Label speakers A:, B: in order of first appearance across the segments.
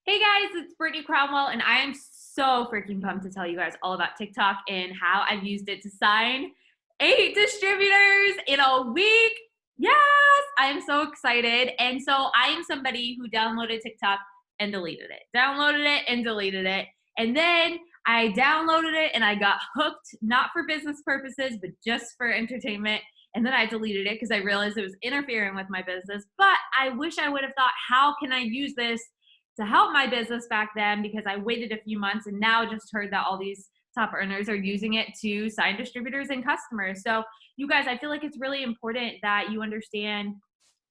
A: Hey guys, it's Brittany Cromwell, and I am so freaking pumped to tell you guys all about TikTok and how I've used it to sign 8 distributors in a week. Yes, I am so excited. And so I am somebody who downloaded TikTok and deleted it, downloaded it and deleted it. And then I downloaded it and I got hooked, not for business purposes, but just for entertainment. And then I deleted it because I realized it was interfering with my business. But I wish I would have thought, how can I use this to help my business back then, because I waited a few months and now just heard that all these top earners are using it to sign distributors and customers. So, you guys, I feel like it's really important that you understand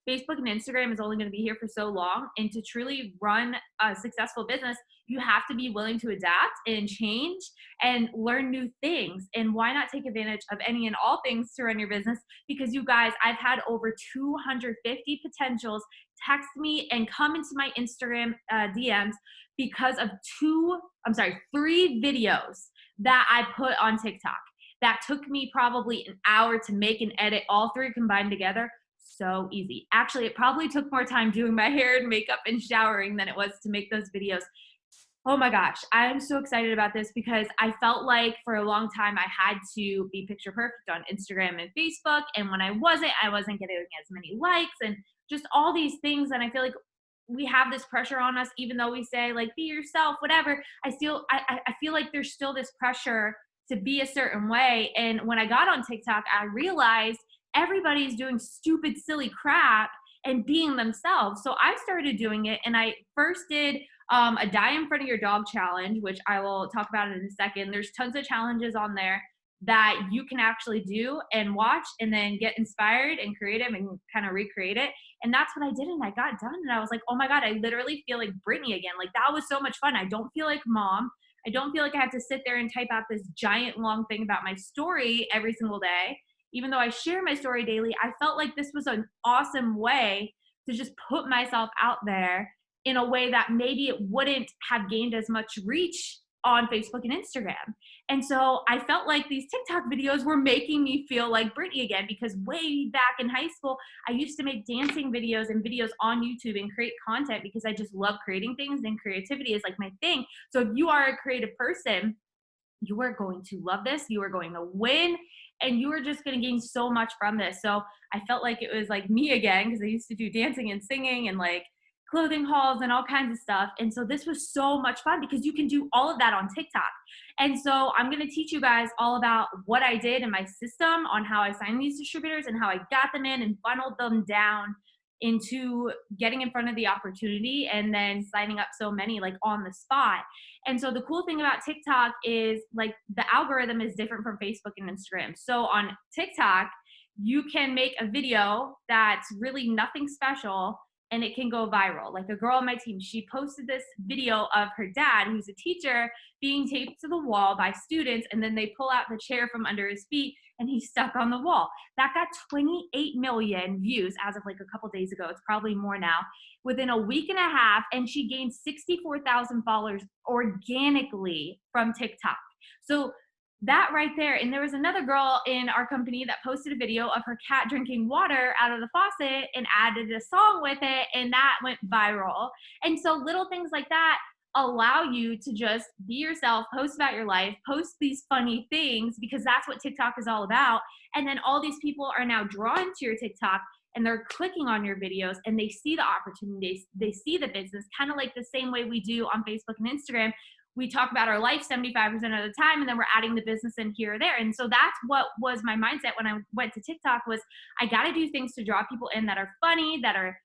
A: Facebook and Instagram is only going to be here for so long. And to truly run a successful business, you have to be willing to adapt and change and learn new things. And why not take advantage of any and all things to run your business? Because you guys, I've had over 250 potentials text me and come into my Instagram DMs because of three videos that I put on TikTok that took me probably an hour to make and edit, all three combined together. So easy. Actually, it probably took more time doing my hair and makeup and showering than it was to make those videos. Oh my gosh, I'm so excited about this because I felt like for a long time I had to be picture perfect on Instagram and Facebook. And when I wasn't getting as many likes and just all these things. And I feel like we have this pressure on us, even though we say, like, be yourself, whatever. I feel like there's still this pressure to be a certain way. And when I got on TikTok, I realized everybody's doing stupid, silly crap and being themselves. So I started doing it, and I first did a die in front of your dog challenge, which I will talk about in a second. There's tons of challenges on there that you can actually do and watch and then get inspired and creative and kind of recreate it. And that's what I did. And I got done. And I was like, oh my God, I literally feel like Britney again. Like, that was so much fun. I don't feel like mom. I don't feel like I have to sit there and type out this giant long thing about my story every single day. Even though I share my story daily, I felt like this was an awesome way to just put myself out there in a way that maybe it wouldn't have gained as much reach on Facebook and Instagram. And so I felt like these TikTok videos were making me feel like Britney again, because way back in high school, I used to make dancing videos and videos on YouTube and create content because I just love creating things, and creativity is like my thing. So if you are a creative person, you are going to love this. You are going to win, and you are just going to gain so much from this. So I felt like it was like me again, because I used to do dancing and singing and like clothing hauls and all kinds of stuff. And so this was so much fun because you can do all of that on TikTok. And so I'm going to teach you guys all about what I did in my system on how I signed these distributors and how I got them in and funneled them down into getting in front of the opportunity and then signing up so many like on the spot. And so the cool thing about TikTok is, like, the algorithm is different from Facebook and Instagram. So on TikTok, you can make a video that's really nothing special and it can go viral. Like, a girl on my team, she posted this video of her dad, who's a teacher, being taped to the wall by students, and then they pull out the chair from under his feet and he's stuck on the wall. That got 28 million views as of like a couple days ago. It's probably more now. Within a week and a half, and she gained 64,000 followers organically from TikTok. So that right there. And there was another girl in our company that posted a video of her cat drinking water out of the faucet and added a song with it, and that went viral. And so little things like that allow you to just be yourself, post about your life, post these funny things, because that's what TikTok is all about. And then all these people are now drawn to your TikTok, and they're clicking on your videos, and they see the opportunities, they see the business, kind of like the same way we do on Facebook and Instagram. We talk about our life 75% of the time, and then we're adding the business in here or there. And so that's what was my mindset when I went to TikTok, was I got to do things to draw people in that are funny, that are,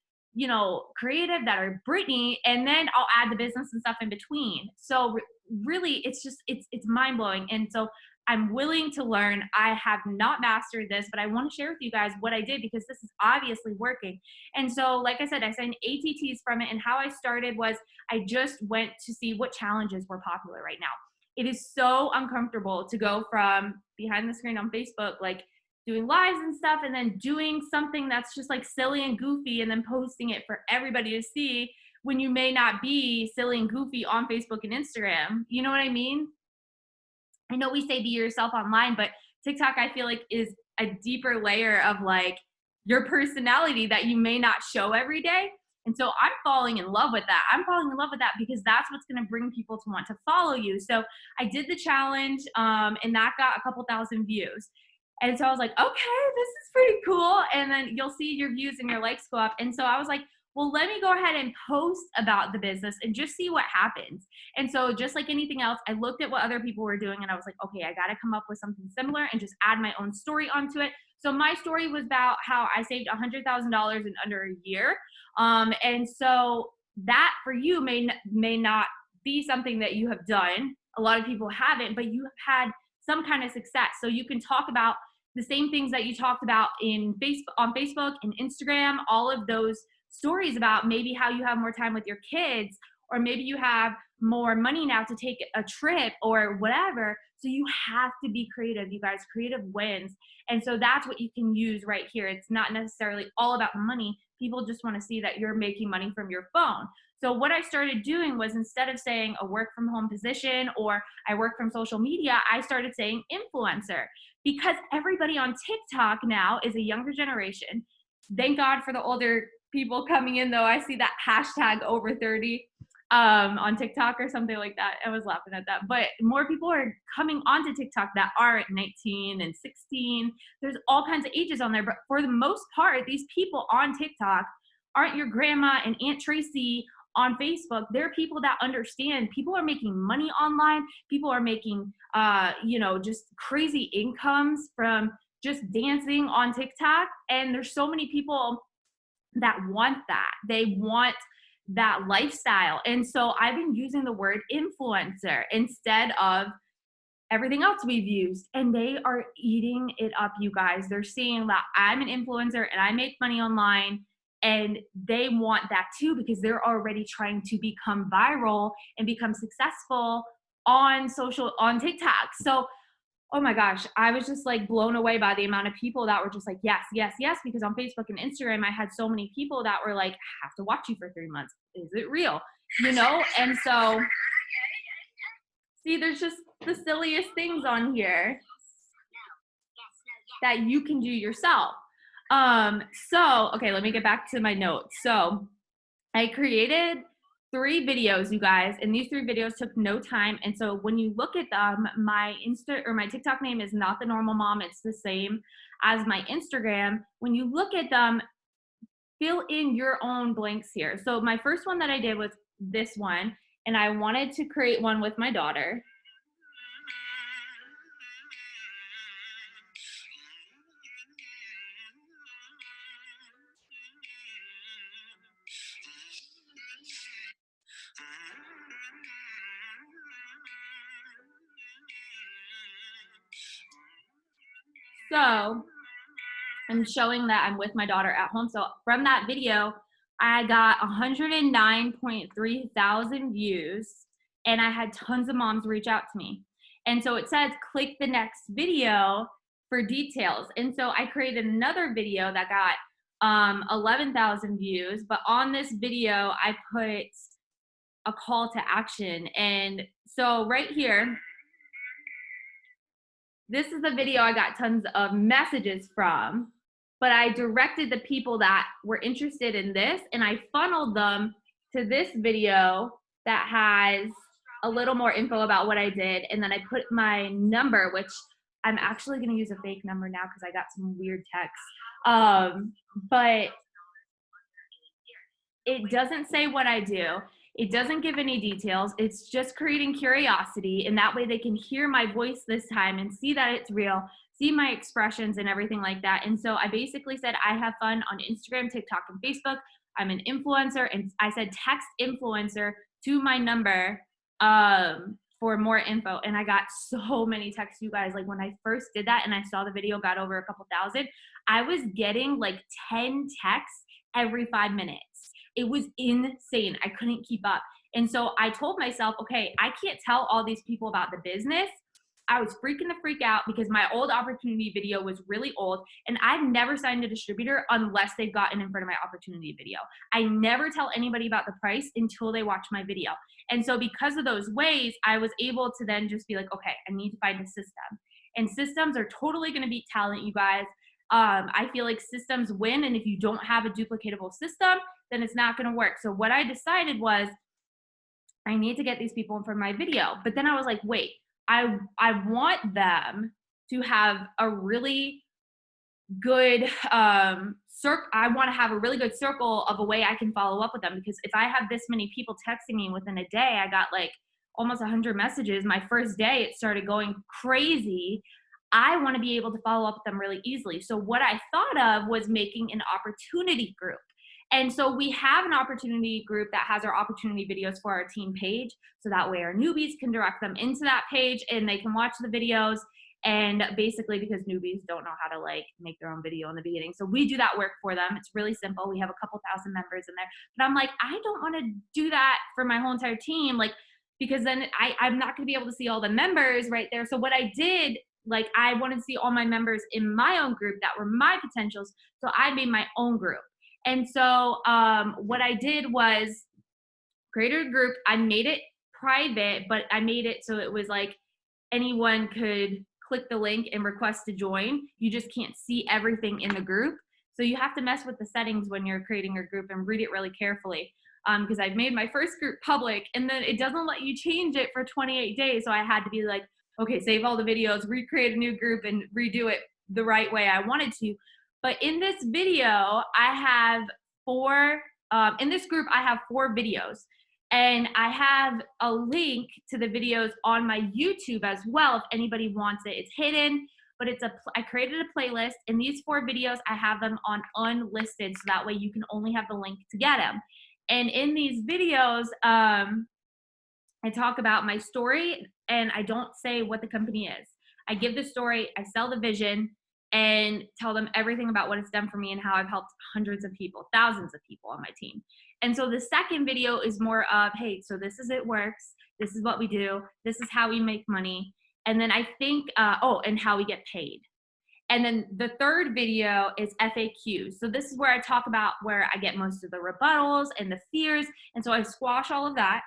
A: creative, that are Britney, and then I'll add the business and stuff in between. So really, it's just, it's mind blowing. And so I'm willing to learn. I have not mastered this, but I want to share with you guys what I did, because this is obviously working. And so, like I said, I signed ATTs from it. And how I started was I just went to see what challenges were popular right now. It is so uncomfortable to go from behind the screen on Facebook, like doing lives and stuff, and then doing something that's just like silly and goofy and then posting it for everybody to see, when you may not be silly and goofy on Facebook and Instagram. You know what I mean? I know we say be yourself online, but TikTok, I feel like, is a deeper layer of like your personality that you may not show every day. And so I'm falling in love with that. I'm falling in love with that because that's what's going to bring people to want to follow you. So I did the challenge, and that got a couple thousand views. And so I was like, okay, this is pretty cool. And then you'll see your views and your likes go up. And so I was like, well, let me go ahead and post about the business and just see what happens. And so just like anything else, I looked at what other people were doing and I was like, okay, I got to come up with something similar and just add my own story onto it. So my story was about how I saved $100,000 in under a year. And so that for you may not be something that you have done. A lot of people haven't, but you have had some kind of success. So you can talk about the same things that you talked about on Facebook and Instagram, all of those stories about maybe how you have more time with your kids, or maybe you have more money now to take a trip or whatever. So you have to be creative, you guys. Creative wins. And so that's what you can use right here. It's not necessarily all about money. People just want to see that you're making money from your phone. So what I started doing was, instead of saying a work from home position or I work from social media, I started saying influencer, because everybody on TikTok now is a younger generation. Thank God for the older people coming in, though. I see that hashtag over 30 on TikTok or something like that. I was laughing at that. But more people are coming onto TikTok that are 19 and 16. There's all kinds of ages on there. But for the most part, these people on TikTok aren't your grandma and Aunt Tracy on Facebook. They're people that understand. People are making money online. People are making, just crazy incomes from just dancing on TikTok. And there's so many people that want that. They want that lifestyle. And so I've been using the word influencer instead of everything else we've used. And they are eating it up, you guys. They're seeing that I'm an influencer and I make money online. And they want that too, because they're already trying to become viral and become successful on TikTok. So oh my gosh, I was just like blown away by the amount of people that were just like, yes, yes, yes. Because on Facebook and Instagram, I had so many people that were like, I have to watch you for 3 months. Is it real? And so, see, there's just the silliest things on here that you can do yourself. Okay, let me get back to my notes. So I created 3 videos, you guys, and these 3 videos took no time. And so when you look at them, my TikTok name is Not the Normal Mom. It's the same as my Instagram. When you look at them, fill in your own blanks here. So my first one that I did was this one, and I wanted to create one with my daughter. So I'm showing that I'm with my daughter at home. So from that video, I got 109.3 thousand views, and I had tons of moms reach out to me. And so it says, click the next video for details. And so I created another video that got 11,000 views. But on this video, I put a call to action. And so right here, this is the video I got tons of messages from, but I directed the people that were interested in this, and I funneled them to this video that has a little more info about what I did. And then I put my number, which I'm actually going to use a fake number now because I got some weird texts. But it doesn't say what I do. It doesn't give any details. It's just creating curiosity, and that way they can hear my voice this time and see that it's real, see my expressions and everything like that. And so I basically said, I have fun on Instagram, TikTok, and Facebook. I'm an influencer. And I said, text influencer to my number for more info. And I got so many texts, you guys. Like when I first did that and I saw the video got over a couple thousand, I was getting like 10 texts every 5 minutes. It was insane. I couldn't keep up. And so I told myself, okay, I can't tell all these people about the business. I was freaking the freak out because my old opportunity video was really old, and I've never signed a distributor unless they've gotten in front of my opportunity video. I never tell anybody about the price until they watch my video. And so because of those ways, I was able to then just be like, okay, I need to find a system. And systems are totally going to beat talent, you guys. I feel like systems win, and if you don't have a duplicatable system, then it's not going to work. So what I decided was I need to get these people in for my video. But then I was like, wait, I want them to have a really good I want to have a really good circle of a way I can follow up with them, because if I have this many people texting me within a day, I got like almost 100 messages. My first day it started going crazy. I want to be able to follow up with them really easily. So what I thought of was making an opportunity group. And so we have an opportunity group that has our opportunity videos for our team page. So that way our newbies can direct them into that page and they can watch the videos. And basically, because newbies don't know how to like make their own video in the beginning, so we do that work for them. It's really simple. We have a couple thousand members in there, but I'm like, I don't want to do that for my whole entire team, like, because then I'm not going to be able to see all the members right there. So what I did, like, I wanted to see all my members in my own group that were my potentials, so I made my own group. And so what I did was created a group. I made it private, but I made it so it was like anyone could click the link and request to join. You just can't see everything in the group. So you have to mess with the settings when you're creating your group and read it really carefully. Because I've made my first group public and then it doesn't let you change it for 28 days. So I had to be like, okay, save all the videos, recreate a new group and redo it the right way I wanted to. But in this video, I have in this group, I have 4 videos. And I have a link to the videos on my YouTube as well if anybody wants it. It's hidden, but I created a playlist, and these 4 videos, I have them on unlisted, so that way you can only have the link to get them. And in these videos, I talk about my story, and I don't say what the company is. I give the story, I sell the vision, and tell them everything about what it's done for me and how I've helped hundreds of people, thousands of people on my team. And so the second video is more of, hey, so this is it works. This is what we do. This is how we make money. And then I think, and how we get paid. And then the third video is FAQs. So this is where I talk about where I get most of the rebuttals and the fears. And so I squash all of that.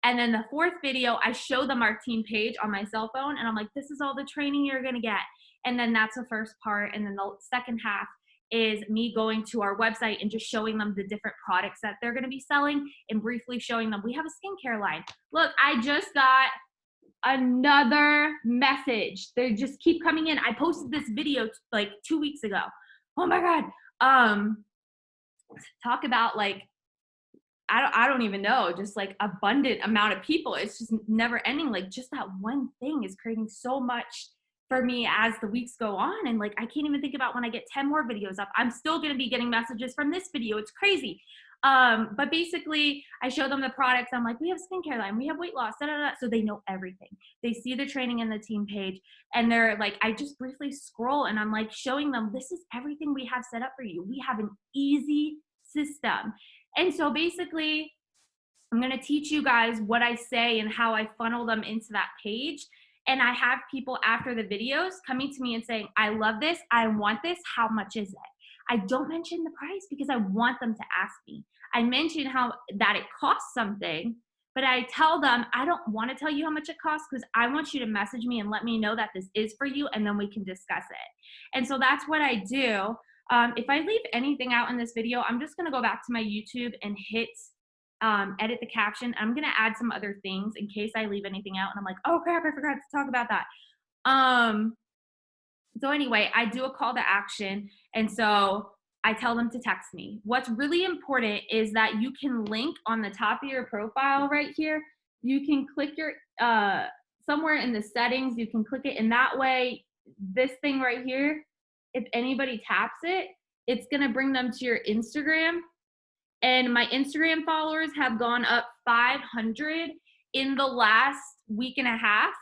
A: And then the fourth video, I show them our team page on my cell phone. And I'm like, this is all the training you're going to get. And then that's the first part. And then the second half is me going to our website and just showing them the different products that they're going to be selling and briefly showing them, we have a skincare line. Look, I just got another message. They just keep coming in. I posted this video like 2 weeks ago. Oh my God. Talk about like, I don't even know, just like abundant amount of people. It's just never ending. Like just that one thing is creating so much for me as the weeks go on. And like, I can't even think about when I get 10 more videos up, I'm still going to be getting messages from this video. It's crazy. But basically I show them the products. I'm like, we have a skincare line, we have weight loss, da, da, da. So they know everything. They see the training in the team page and they're like, I just briefly scroll and I'm like showing them, this is everything we have set up for you. We have an easy system. And so basically I'm going to teach you guys what I say and how I funnel them into that page. And I have people after the videos coming to me and saying, I love this. I want this. How much is it? I don't mention the price because I want them to ask me. I mention that it costs something, but I tell them, I don't want to tell you how much it costs because I want you to message me and let me know that this is for you, and then we can discuss it. And so that's what I do. If I leave anything out in this video, I'm just going to go back to my YouTube and hit edit the caption. I'm going to add some other things in case I leave anything out and I'm like, oh crap, I forgot to talk about that. So anyway, I do a call to action. And so I tell them to text me. What's really important is that you can link on the top of your profile right here. You can click your, somewhere in the settings, you can click it. And that way, this thing right here, if anybody taps it, it's going to bring them to your Instagram. And my Instagram followers have gone up 500 in the last week and a half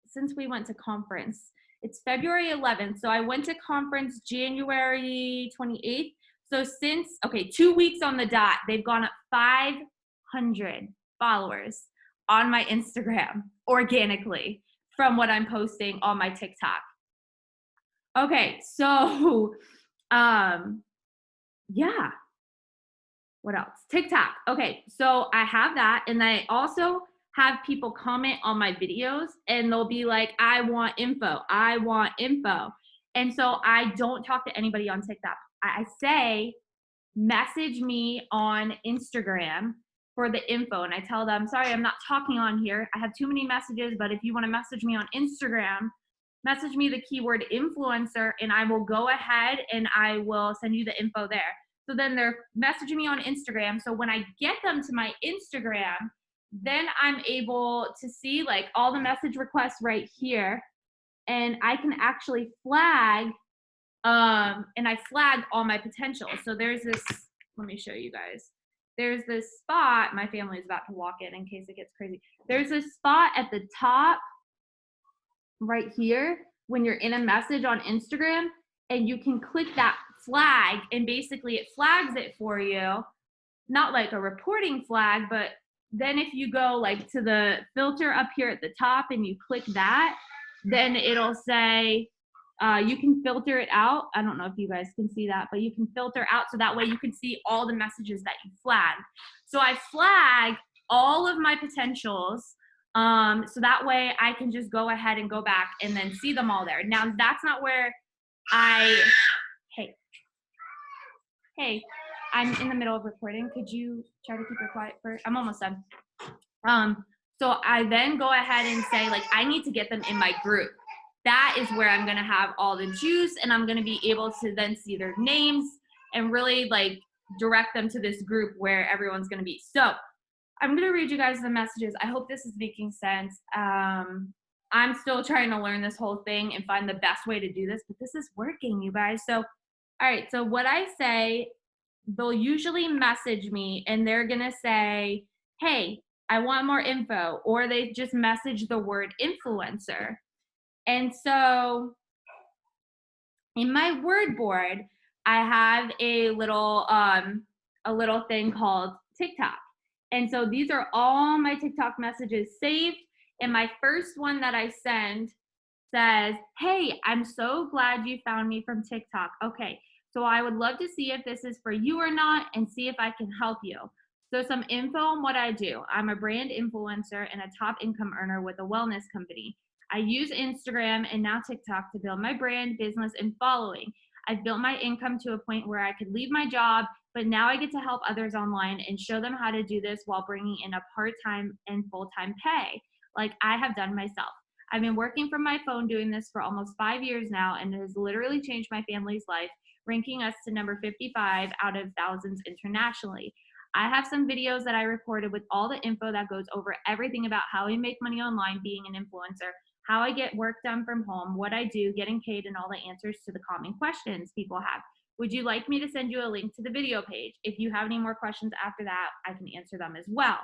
A: since we went to conference. It's February 11th. So I went to conference January 28th. So since, 2 weeks on the dot, they've gone up 500 followers on my Instagram organically from what I'm posting on my TikTok. Okay, so yeah. What else? TikTok. Okay, so I have that. And I also have people comment on my videos and they'll be like, I want info. I want info. And so I don't talk to anybody on TikTok. I say, message me on Instagram for the info. And I tell them, sorry, I'm not talking on here. I have too many messages, but if you want to message me on Instagram, message me the keyword influencer and I will go ahead and I will send you the info there. So then they're messaging me on Instagram. So when I get them to my Instagram, then I'm able to see like all the message requests right here. And I can actually flag, and I flag all my potential. So there's this, let me show you guys. There's this spot, my family is about to walk in case it gets crazy. There's this spot at the top right here when you're in a message on Instagram, and you can click that flag and basically it flags it for you. Not like a reporting flag, but then if you go like to the filter up here at the top and you click that, then it'll say you can filter it out. I don't know if you guys can see that, but you can filter out so that way you can see all the messages that you flagged. So I flag all of my potentials, so that way I can just go ahead and go back and then see them all there. Now that's not where hey, I'm in the middle of recording. Could you try to keep it quiet I'm almost done. So I then go ahead and say like, I need to get them in my group. That is where I'm gonna have all the juice and I'm gonna be able to then see their names and really like direct them to this group where everyone's gonna be. So I'm gonna read you guys the messages. I hope this is making sense. I'm still trying to learn this whole thing and find the best way to do this, but this is working, you guys. So, all right, so what I say, they'll usually message me and they're gonna say, hey, I want more info, or they just message the word influencer. And so in my word board, I have a little thing called TikTok. And so these are all my TikTok messages saved. And my first one that I send says, hey, I'm so glad you found me from TikTok. Okay, so I would love to see if this is for you or not and see if I can help you. So some info on what I do. I'm a brand influencer and a top income earner with a wellness company. I use Instagram and now TikTok to build my brand, business, and following. I've built my income to a point where I could leave my job, but now I get to help others online and show them how to do this while bringing in a part-time and full-time pay, like I have done myself. I've been working from my phone doing this for almost 5 years now, and it has literally changed my family's life, ranking us to number 55 out of thousands internationally. I have some videos that I recorded with all the info that goes over everything about how we make money online being an influencer, how I get work done from home, what I do, getting paid, and all the answers to the common questions people have. Would you like me to send you a link to the video page? If you have any more questions after that, I can answer them as well.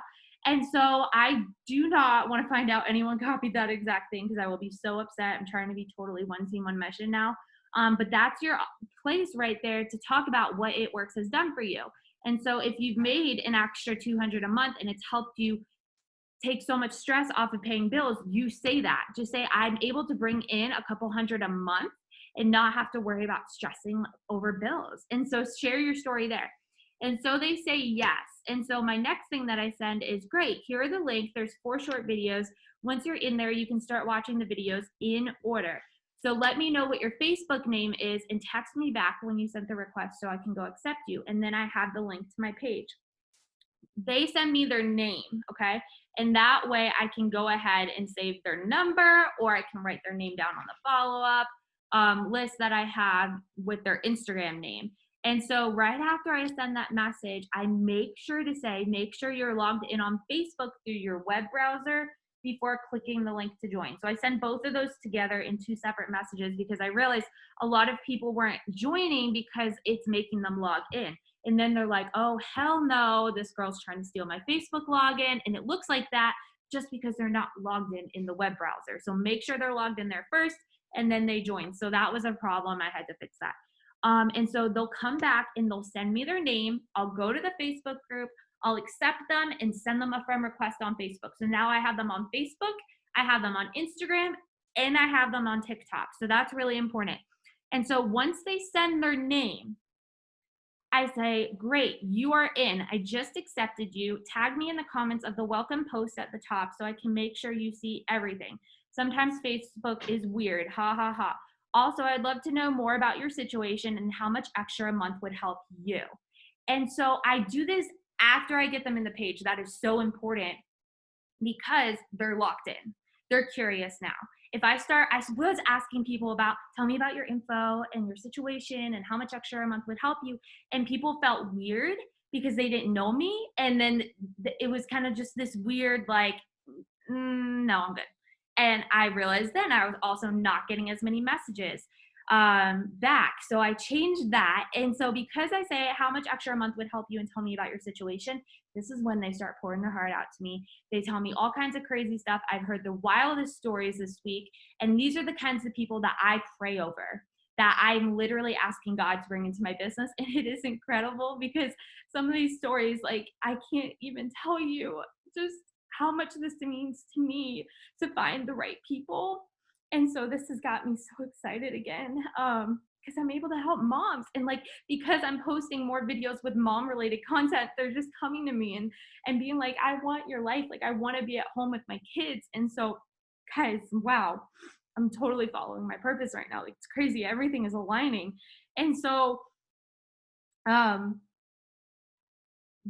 A: And so I do not want to find out anyone copied that exact thing because I will be so upset. I'm trying to be totally one team, one mission now. But that's your place right there to talk about what It Works has done for you. And so if you've made an extra $200 a month and it's helped you take so much stress off of paying bills, you say that. Just say, I'm able to bring in a couple hundred a month and not have to worry about stressing over bills. And so share your story there. And so they say yes. And so my next thing that I send is, great, here are the links. There's 4 short videos. Once you're in there, you can start watching the videos in order. So let me know what your Facebook name is and text me back when you sent the request so I can go accept you. And then I have the link to my page. They send me their name, okay? And that way I can go ahead and save their number, or I can write their name down on the follow-up list that I have with their Instagram name. And so right after I send that message, I make sure to say, make sure you're logged in on Facebook through your web browser before clicking the link to join. So I send both of those together in 2 separate messages because I realized a lot of people weren't joining because it's making them log in. And then they're like, oh, hell no, this girl's trying to steal my Facebook login. And it looks like that just because they're not logged in the web browser. So make sure they're logged in there first and then they join. So that was a problem. I had to fix that. And so they'll come back and they'll send me their name. I'll go to the Facebook group. I'll accept them and send them a friend request on Facebook. So now I have them on Facebook, I have them on Instagram, and I have them on TikTok. So that's really important. And so once they send their name, I say, great, you are in. I just accepted you. Tag me in the comments of the welcome post at the top so I can make sure you see everything. Sometimes Facebook is weird, ha ha ha. Also, I'd love to know more about your situation and how much extra a month would help you. And so I do this after I get them in the page. That is so important because they're locked in. They're curious now. If I was asking people about, tell me about your info and your situation and how much extra a month would help you. And people felt weird because they didn't know me. And then it was kind of just this weird, like, no, I'm good. And I realized then I was also not getting as many messages back. So I changed that. And so because I say how much extra a month would help you and tell me about your situation, this is when they start pouring their heart out to me. They tell me all kinds of crazy stuff. I've heard the wildest stories this week. And these are the kinds of people that I pray over, that I'm literally asking God to bring into my business. And it is incredible because some of these stories, like, I can't even tell you just how much this means to me to find the right people. And so this has got me so excited again, because I'm able to help moms. And like, because I'm posting more videos with mom related content, they're just coming to me and being like, I want your life. Like, I want to be at home with my kids. And so, guys, wow, I'm totally following my purpose right now. Like, it's crazy. Everything is aligning. And so,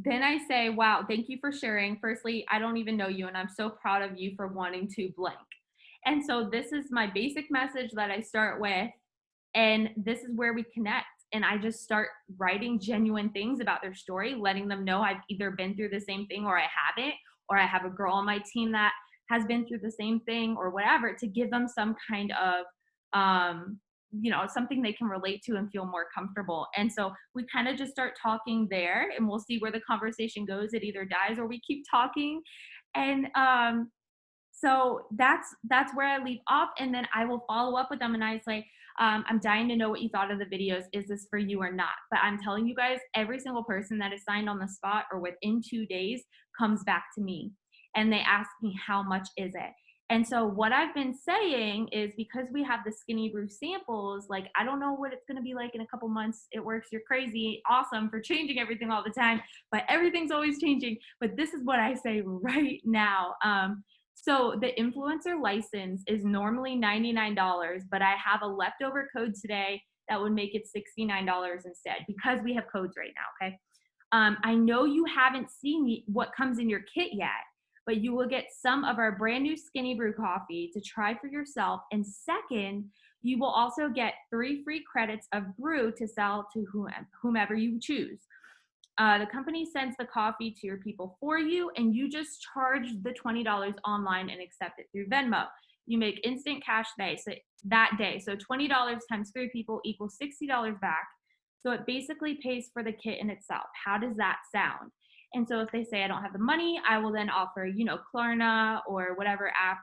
A: then I say, wow, thank you for sharing. Firstly, I don't even know you, and I'm so proud of you for wanting to blank. And so this is my basic message that I start with. And this is where we connect. And I just start writing genuine things about their story, letting them know I've either been through the same thing or I haven't, or I have a girl on my team that has been through the same thing or whatever, to give them some kind of, something they can relate to and feel more comfortable. And so we kind of just start talking there, and we'll see where the conversation goes. It either dies or we keep talking. And so that's where I leave off, and then I will follow up with them, and I say, I'm dying to know what you thought of the videos. Is this for you or not? But I'm telling you guys, every single person that is signed on the spot or within 2 days comes back to me, and they ask me, how much is it? And so what I've been saying is, because we have the Skinny Brew samples, like, I don't know what it's going to be like in a couple months. It works. You're crazy. Awesome for changing everything all the time, but everything's always changing. But this is what I say right now. So the influencer license is normally $99, but I have a leftover code today that would make it $69 instead, because we have codes right now, okay? I know you haven't seen what comes in your kit yet, but you will get some of our brand new Skinny Brew coffee to try for yourself. And second, you will also get 3 free credits of brew to sell to whomever you choose. The company sends the coffee to your people for you, and you just charge the $20 online and accept it through Venmo. You make instant cash that day. So $20 times 3 people equals $60 back. So it basically pays for the kit in itself. How does that sound? And so if they say, I don't have the money, I will then offer, Klarna or whatever app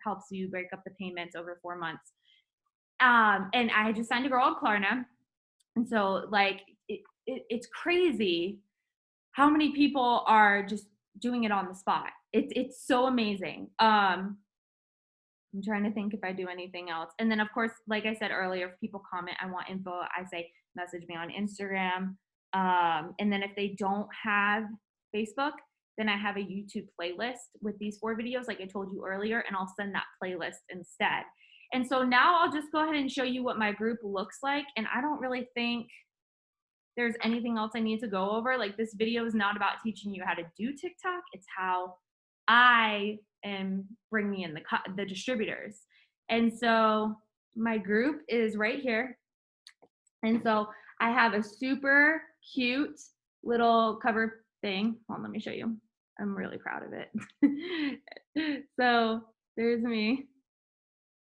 A: helps you break up the payments over 4 months. And I just signed a girl on Klarna. And so, like, it's crazy how many people are just doing it on the spot. It's so amazing. I'm trying to think if I do anything else. And then, of course, like I said earlier, if people comment, I want info, I say, message me on Instagram. And then if they don't have Facebook, then I have a YouTube playlist with these 4 videos, like I told you earlier, and I'll send that playlist instead. And so now I'll just go ahead and show you what my group looks like. And I don't really think there's anything else I need to go over. Like, this video is not about teaching you how to do TikTok. It's how I am bringing in the distributors. And so my group is right here. And so I have a super cute little cover thing. Hold on, let me show you. I'm really proud of it. So there's me.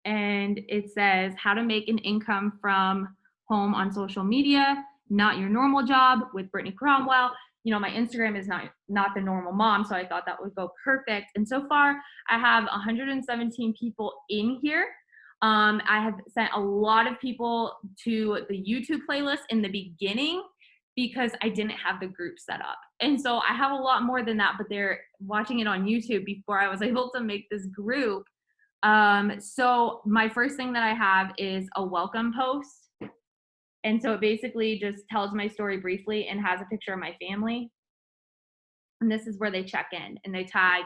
A: And it says how to make an income from home on social media, not your normal job, with Brittany Cromwell. My Instagram is not the normal mom, so I thought that would go perfect. And so far, I have 117 people in here. I have sent a lot of people to the YouTube playlist in the beginning because I didn't have the group set up. And so I have a lot more than that, but they're watching it on YouTube before I was able to make this group. So my first thing that I have is a welcome post. And so it basically just tells my story briefly and has a picture of my family. And this is where they check in and they tag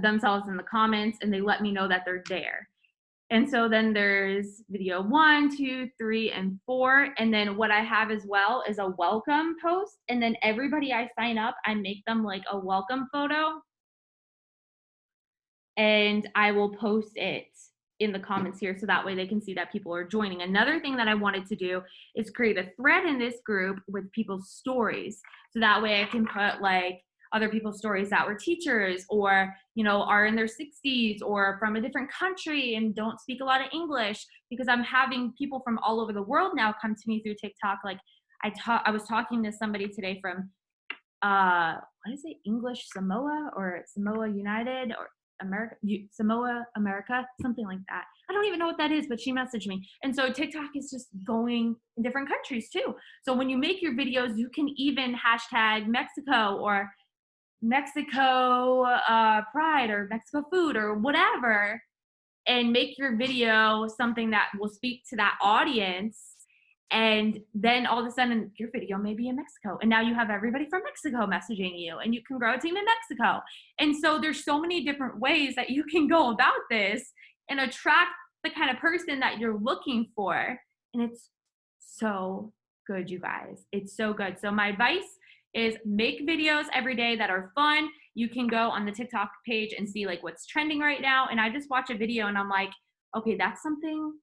A: themselves in the comments, and they let me know that they're there. And so then there's video 1, 2, 3, and 4. And then what I have as well is a welcome post. And then everybody I sign up, I make them like a welcome photo. And I will post it in the comments here so that way they can see that people are joining. Another thing that I wanted to do is create a thread in this group with people's stories. So that way I can put like other people's stories that were teachers or, you know, are in their 60s or from a different country and don't speak a lot of English, because I'm having people from all over the world now come to me through TikTok. Like I was talking to somebody today from what is it, English Samoa or Samoa United or America, Samoa America, something like that. I don't even know what that is, but she messaged me. And so TikTok is just going in different countries too. So when you make your videos, you can even hashtag Mexico or Mexico pride or Mexico food or whatever, and make your video something that will speak to that audience. And then all of a sudden your video may be in Mexico, and now you have everybody from Mexico messaging you, and you can grow a team in Mexico. And so there's so many different ways that you can go about this and attract the kind of person that you're looking for. And it's so good, you guys. It's so good. So my advice is make videos every day that are fun. You can go on the TikTok page and see like what's trending right now. And I just watch a video and I'm like, okay, that's something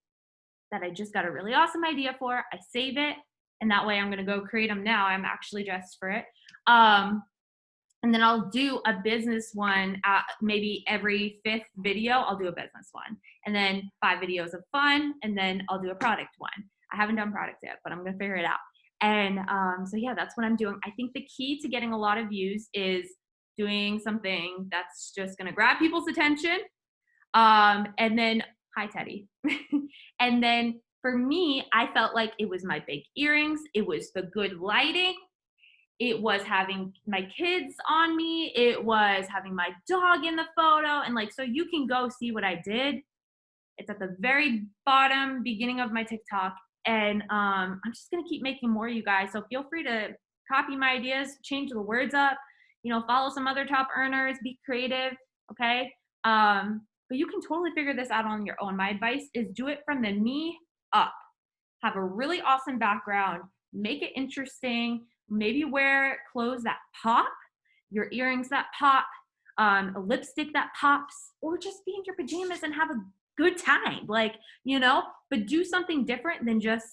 A: that I just got a really awesome idea for. I save it, and that way I'm gonna go create them now. I'm actually dressed for it. And then I'll do a business one, maybe every 5th video, I'll do a business one. And then 5 videos of fun, and then I'll do a product one. I haven't done product yet, but I'm gonna figure it out. And so yeah, that's what I'm doing. I think the key to getting a lot of views is doing something that's just gonna grab people's attention. And then, hi Teddy. And then for me, I felt like it was my big earrings, it was the good lighting, it was having my kids on me, it was having my dog in the photo. And like, so you can go see what I did. It's at the very bottom beginning of my TikTok. And I'm just gonna keep making more, you guys. So feel free to copy my ideas, change the words up, you know, follow some other top earners, be creative, okay? But you can totally figure this out on your own. My advice is do it from the knee up. Have a really awesome background, make it interesting, maybe wear clothes that pop, your earrings that pop, a lipstick that pops, or just be in your pajamas and have a good time, like, you know, but do something different than just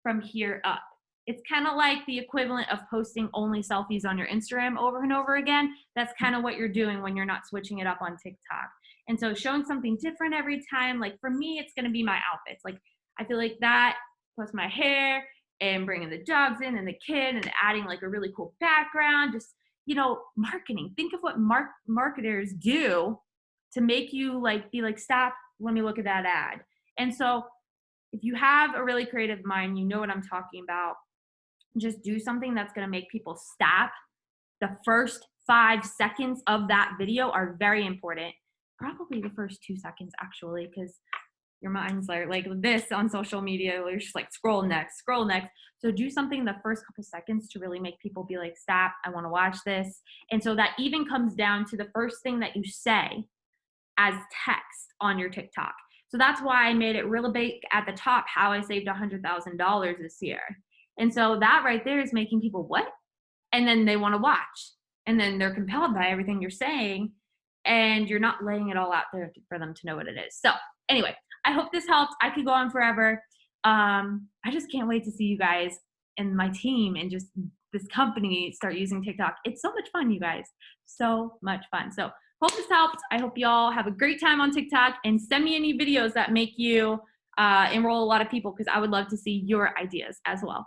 A: from here up. It's kind of like the equivalent of posting only selfies on your Instagram over and over again. That's kind of what you're doing when you're not switching it up on TikTok. And so showing something different every time, like for me, it's going to be my outfits. Like I feel like that plus my hair and bringing the dogs in and the kid and adding like a really cool background, just, you know, marketing. Think of what marketers do to make you like, be like, stop, let me look at that ad. And so if you have a really creative mind, you know what I'm talking about. Just do something that's going to make people stop. The first 5 seconds of that video are very important. Probably the first 2 seconds, actually, because your minds are like this on social media. You're just like, scroll next, scroll next. So do something the first couple seconds to really make people be like, stop, I want to watch this. And so that even comes down to the first thing that you say as text on your TikTok. So that's why I made it real big at the top, how I saved $100,000 this year. And so that right there is making people what? And then they want to watch. And then they're compelled by everything you're saying. And you're not laying it all out there for them to know what it is. So anyway, I hope this helped. I could go on forever. I just can't wait to see you guys and my team and just this company start using TikTok. It's so much fun, you guys. So much fun. So hope this helped. I hope y'all have a great time on TikTok, and send me any videos that make you enroll a lot of people, because I would love to see your ideas as well.